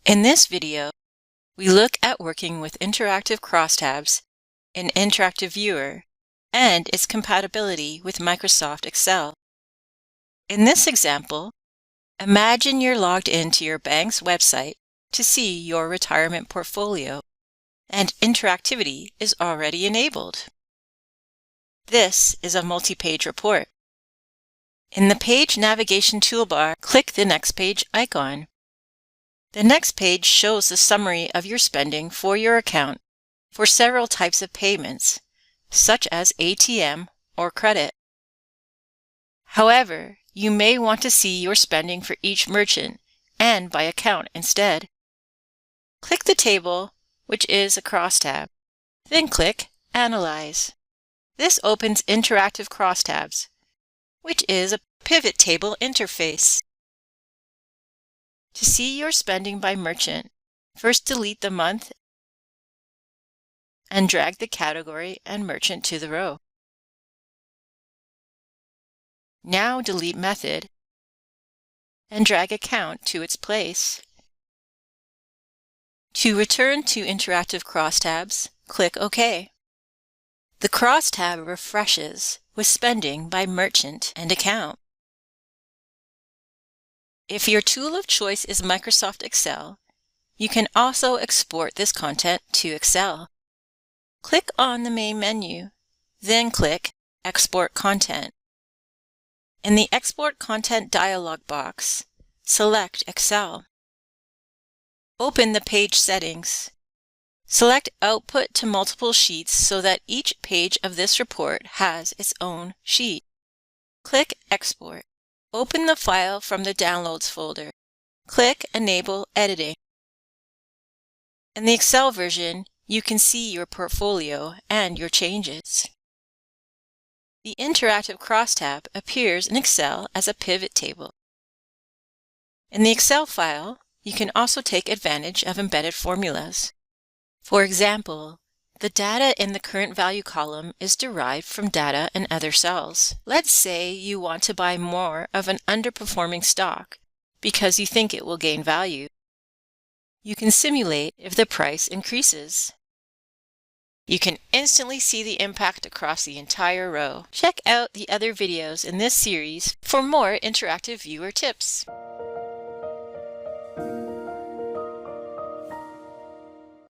In this video, we look at working with Interactive Crosstabs in Interactive Viewer and its compatibility with Microsoft Excel. In this example, imagine you're logged into your bank's website to see your retirement portfolio, and interactivity is already enabled. This is a multi-page report. In the page navigation toolbar, click the Next Page icon. The next page shows the summary of your spending for your account for several types of payments, such as ATM or credit. However, you may want to see your spending for each merchant and by account instead. Click the table, which is a crosstab, then click Analyze. This opens Interactive Crosstabs, which is a pivot table interface. To see your spending by merchant, first delete the month and drag the category and merchant to the row. Now delete method and drag account to its place. To return to Interactive Crosstabs, click OK. The crosstab refreshes with spending by merchant and account. If your tool of choice is Microsoft Excel, you can also export this content to Excel. Click on the main menu, then click Export Content. In the Export Content dialog box, select Excel. Open the page settings. Select Output to multiple sheets so that each page of this report has its own sheet. Click Export. Open the file from the Downloads folder. Click Enable Editing. In the Excel version, you can see your portfolio and your changes. The Interactive Crosstab appears in Excel as a pivot table. In the Excel file, you can also take advantage of embedded formulas. For example, the data in the current value column is derived from data in other cells. Let's say you want to buy more of an underperforming stock because you think it will gain value. You can simulate if the price increases. You can instantly see the impact across the entire row. Check out the other videos in this series for more interactive viewer tips.